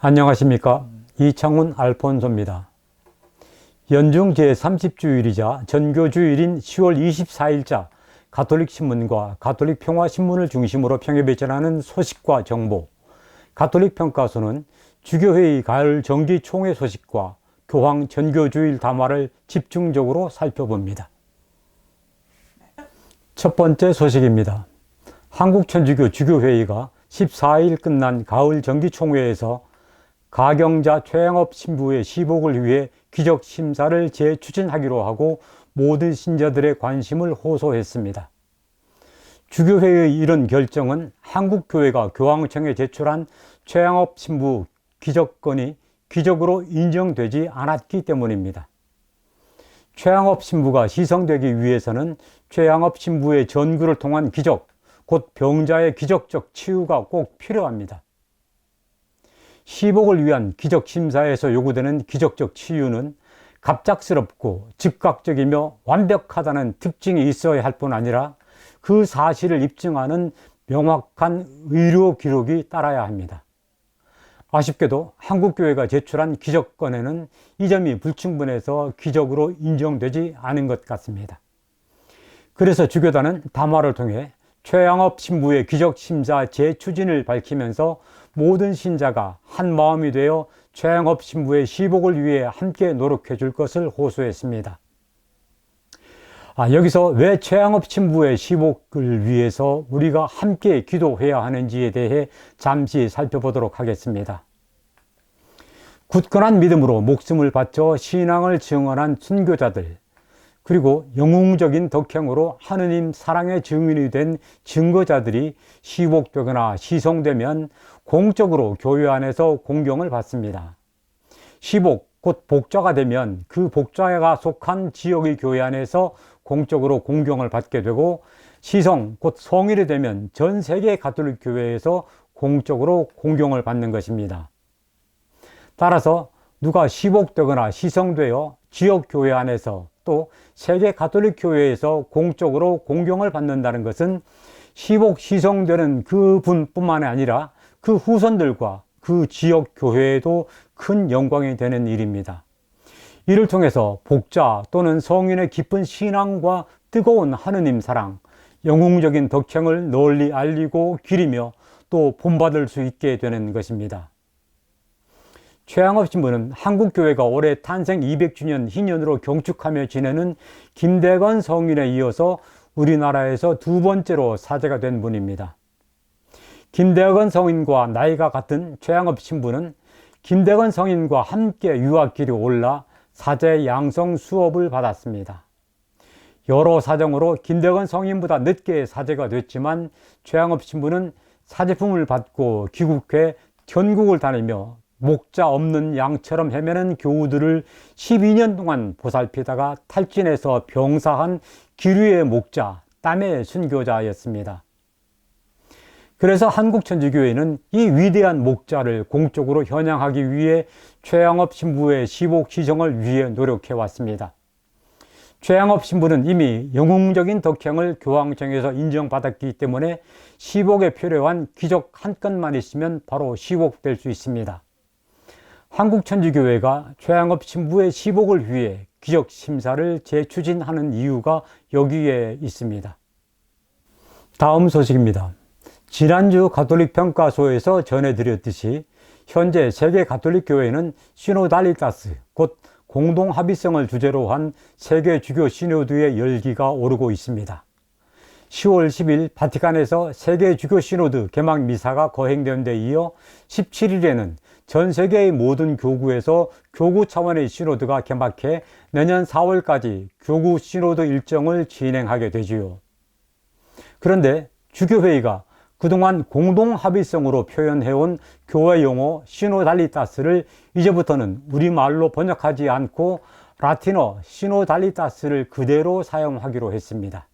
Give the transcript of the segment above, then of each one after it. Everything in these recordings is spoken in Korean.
안녕하십니까. 이창훈 알폰소입니다. 연중 제30주일이자 전교주일인 10월 24일자 가톨릭신문과 가톨릭평화신문을 중심으로 평일에 전하는 소식과 정보, 가톨릭평가소는 주교회의 가을 정기총회 소식과 교황 전교주일 담화를 집중적으로 살펴봅니다. 첫 번째 소식입니다. 한국천주교 주교회의가 14일 끝난 가을 정기총회에서 가경자 최양업 신부의 시복을 위해 기적심사를 재추진하기로 하고 모든 신자들의 관심을 호소했습니다. 주교회의 이런 결정은 한국교회가 교황청에 제출한 최양업 신부 기적건이 기적으로 인정되지 않았기 때문입니다. 최양업 신부가 시성되기 위해서는 최양업 신부의 전구를 통한 기적, 곧 병자의 기적적 치유가 꼭 필요합니다. 시복을 위한 기적심사에서 요구되는 기적적 치유는 갑작스럽고 즉각적이며 완벽하다는 특징이 있어야 할 뿐 아니라 그 사실을 입증하는 명확한 의료 기록이 따라야 합니다. 아쉽게도 한국교회가 제출한 기적건에는 이 점이 불충분해서 기적으로 인정되지 않은 것 같습니다. 그래서 주교단은 담화를 통해 최양업 신부의 기적심사 재추진을 밝히면서 모든 신자가 한 마음이 되어 최양업 신부의 시복을 위해 함께 노력해 줄 것을 호소했습니다. 여기서 왜 최양업 신부의 시복을 위해서 우리가 함께 기도해야 하는지에 대해 잠시 살펴보도록 하겠습니다. 굳건한 믿음으로 목숨을 바쳐 신앙을 증언한 순교자들, 그리고 영웅적인 덕행으로 하느님 사랑의 증인이 된 증거자들이 시복되거나 시성되면 공적으로 교회 안에서 공경을 받습니다. 시복, 곧 복좌가 되면 그 복좌가 속한 지역의 교회 안에서 공적으로 공경을 받게 되고, 시성, 곧 성일이 되면 전 세계 가톨릭 교회에서 공적으로 공경을 받는 것입니다. 따라서 누가 시복되거나 시성되어 지역 교회 안에서 또 세계 가톨릭 교회에서 공적으로 공경을 받는다는 것은 시복 시성되는 그분뿐만 아니라 그 후손들과 그 지역 교회에도 큰 영광이 되는 일입니다. 이를 통해서 복자 또는 성인의 깊은 신앙과 뜨거운 하느님 사랑, 영웅적인 덕행을 널리 알리고 기리며 또 본받을 수 있게 되는 것입니다. 최양업 신부는 한국교회가 올해 탄생 200주년 희년으로 경축하며 지내는 김대건 성인에 이어서 우리나라에서 두 번째로 사제가 된 분입니다. 김대건 성인과 나이가 같은 최양업 신부는 김대건 성인과 함께 유학길에 올라 사제 양성 수업을 받았습니다. 여러 사정으로 김대건 성인보다 늦게 사제가 됐지만 최양업 신부는 사제품을 받고 귀국해 전국을 다니며 목자 없는 양처럼 헤매는 교우들을 12년 동안 보살피다가 탈진해서 병사한 기류의 목자, 땀의 순교자였습니다. 그래서 한국천주교회는 이 위대한 목자를 공적으로 현양하기 위해 최양업 신부의 시복 시정을 위해 노력해 왔습니다. 최양업 신부는 이미 영웅적인 덕행을 교황청에서 인정받았기 때문에 시복에 필요한 기적 한 건만 있으면 바로 시복될 수 있습니다. 한국천주교회가 최양업 신부의 시복을 위해 기적심사를 재추진하는 이유가 여기에 있습니다. 다음 소식입니다. 지난주 가톨릭평가소에서 전해드렸듯이 현재 세계 가톨릭교회는 시노달리타스, 곧 공동합의성을 주제로 한 세계 주교 시노드의 열기가 오르고 있습니다. 10월 10일 바티칸에서 세계 주교 시노드 개막 미사가 거행된 데 이어 17일에는 전 세계의 모든 교구에서 교구 차원의 시노드가 개막해 내년 4월까지 교구 시노드 일정을 진행하게 되지요. 그런데 주교회의가 그동안 공동합의성으로 표현해온 교회 용어 시노달리타스를 이제부터는 우리말로 번역하지 않고 라틴어 시노달리타스를 그대로 사용하기로 했습니다.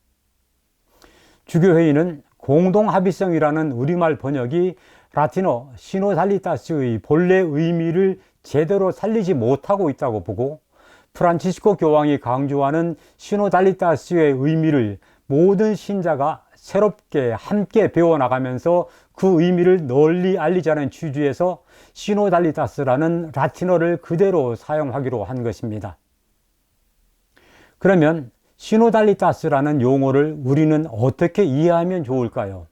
주교회의는 공동합의성이라는 우리말 번역이 라틴어 시노달리타스의 본래 의미를 제대로 살리지 못하고 있다고 보고, 프란치스코 교황이 강조하는 시노달리타스의 의미를 모든 신자가 새롭게 함께 배워나가면서 그 의미를 널리 알리자는 취지에서 시노달리타스라는 라틴어를 그대로 사용하기로 한 것입니다. 그러면 시노달리타스라는 용어를 우리는 어떻게 이해하면 좋을까요?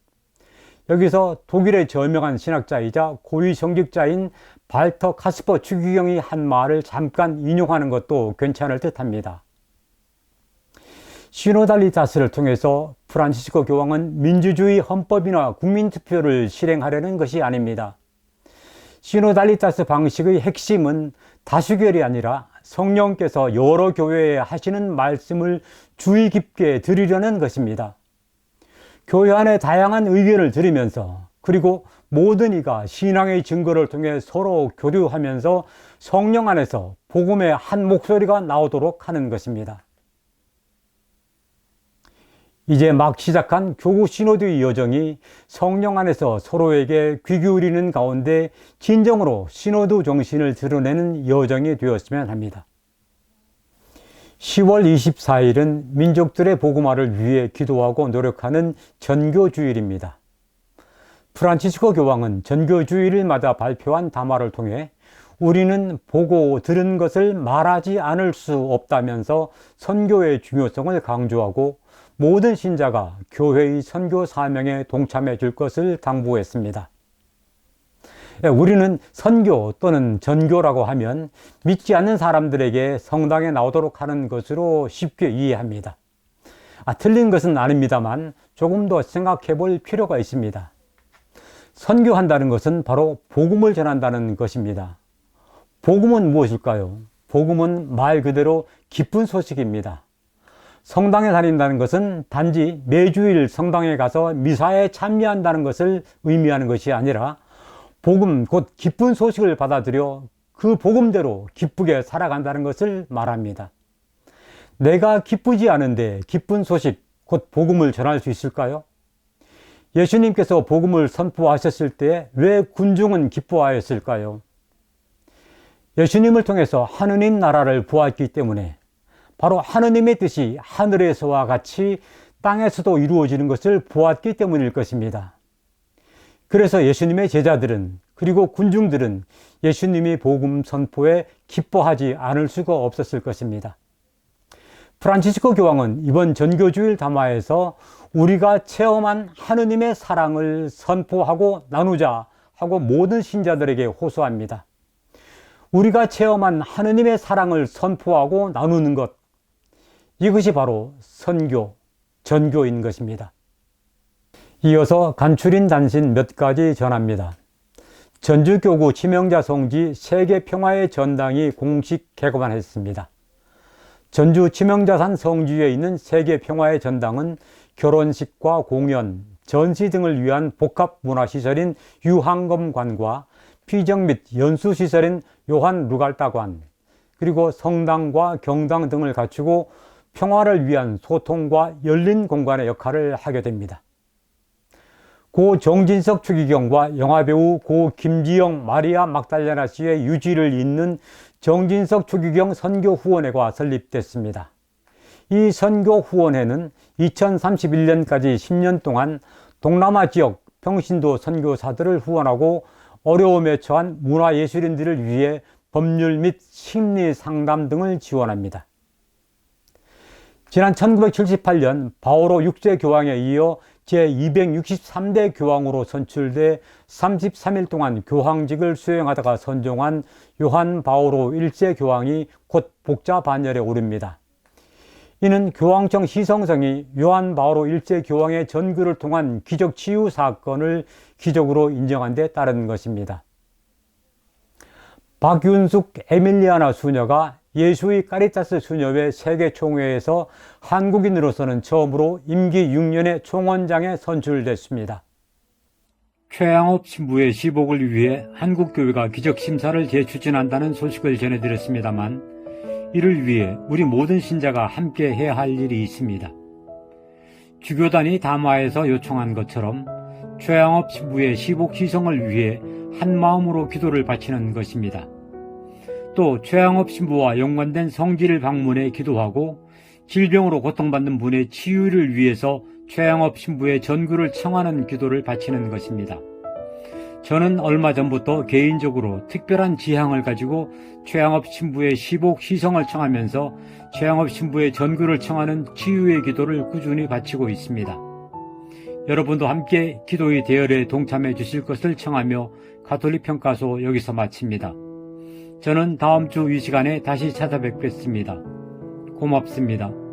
여기서 독일의 저명한 신학자이자 고위 성직자인 발터 카스퍼 추기경이 한 말을 잠깐 인용하는 것도 괜찮을 듯합니다. 시노달리타스를 통해서 프란치스코 교황은 민주주의 헌법이나 국민투표를 실행하려는 것이 아닙니다. 시노달리타스 방식의 핵심은 다수결이 아니라 성령께서 여러 교회에 하시는 말씀을 주의 깊게 들으려는 것입니다. 교회 안에 다양한 의견을 들으면서 그리고 모든 이가 신앙의 증거를 통해 서로 교류하면서 성령 안에서 복음의 한 목소리가 나오도록 하는 것입니다. 이제 막 시작한 교구 시노드의 여정이 성령 안에서 서로에게 귀 기울이는 가운데 진정으로 시노드 정신을 드러내는 여정이 되었으면 합니다. 10월 24일은 민족들의 복음화를 위해 기도하고 노력하는 전교주일입니다. 프란치스코 교황은 전교주일마다 발표한 담화를 통해 우리는 보고 들은 것을 말하지 않을 수 없다면서 선교의 중요성을 강조하고 모든 신자가 교회의 선교 사명에 동참해 줄 것을 당부했습니다. 우리는 선교 또는 전교라고 하면 믿지 않는 사람들에게 성당에 나오도록 하는 것으로 쉽게 이해합니다. 틀린 것은 아닙니다만 조금 더 생각해 볼 필요가 있습니다. 선교한다는 것은 바로 복음을 전한다는 것입니다. 복음은 무엇일까요? 복음은 말 그대로 기쁜 소식입니다. 성당에 다닌다는 것은 단지 매주일 성당에 가서 미사에 참여한다는 것을 의미하는 것이 아니라 복음 곧 기쁜 소식을 받아들여 그 복음대로 기쁘게 살아간다는 것을 말합니다. 내가 기쁘지 않은데 기쁜 소식 곧 복음을 전할 수 있을까요? 예수님께서 복음을 선포하셨을 때 왜 군중은 기뻐하였을까요? 예수님을 통해서 하느님 나라를 보았기 때문에 바로 하느님의 뜻이 하늘에서와 같이 땅에서도 이루어지는 것을 보았기 때문일 것입니다. 그래서 예수님의 제자들은 그리고 군중들은 예수님이 복음 선포에 기뻐하지 않을 수가 없었을 것입니다. 프란치스코 교황은 이번 전교주일 담화에서 우리가 체험한 하느님의 사랑을 선포하고 나누자 하고 모든 신자들에게 호소합니다. 우리가 체험한 하느님의 사랑을 선포하고 나누는 것, 이것이 바로 선교, 전교인 것입니다. 이어서 간추린 단신 몇 가지 전합니다. 전주교구 치명자 성지 세계평화의 전당이 공식 개관했습니다. 전주 치명자산 성지에 있는 세계평화의 전당은 결혼식과 공연, 전시 등을 위한 복합문화시설인 유한검관과 피정 및 연수시설인 요한 루갈다관, 그리고 성당과 경당 등을 갖추고 평화를 위한 소통과 열린 공간의 역할을 하게 됩니다. 고 정진석 추기경과 영화배우 고 김지영 마리아 막달레나 씨의 유지를 잇는 정진석 추기경 선교후원회가 설립됐습니다. 이 선교후원회는 2031년까지 10년 동안 동남아 지역 평신도 선교사들을 후원하고 어려움에 처한 문화예술인들을 위해 법률 및 심리 상담 등을 지원합니다. 지난 1978년 바오로 6세 교황에 이어 제263대 교황으로 선출돼 33일 동안 교황직을 수행하다가 선종한 요한 바오로 1세 교황이 곧 복자 반열에 오릅니다. 이는 교황청 시성성이 요한 바오로 1세 교황의 전교를 통한 기적 치유 사건을 기적으로 인정한 데 따른 것입니다. 박윤숙 에밀리아나 수녀가 예수의 카리타스 수녀회 세계총회에서 한국인으로서는 처음으로 임기 6년의 총원장에 선출됐습니다. 최양업 신부의 시복을 위해 한국교회가 기적심사를 재추진한다는 소식을 전해드렸습니다만 이를 위해 우리 모든 신자가 함께 해야 할 일이 있습니다. 주교단이 담화에서 요청한 것처럼 최양업 신부의 시복 시성을 위해 한마음으로 기도를 바치는 것입니다. 또 최양업 신부와 연관된 성지를 방문해 기도하고 질병으로 고통받는 분의 치유를 위해서 최양업 신부의 전구를 청하는 기도를 바치는 것입니다. 저는 얼마 전부터 개인적으로 특별한 지향을 가지고 최양업 신부의 시복 시성을 청하면서 최양업 신부의 전구를 청하는 치유의 기도를 꾸준히 바치고 있습니다. 여러분도 함께 기도의 대열에 동참해 주실 것을 청하며 가톨릭 평가소 여기서 마칩니다. 저는 다음 주 이 시간에 다시 찾아뵙겠습니다. 고맙습니다.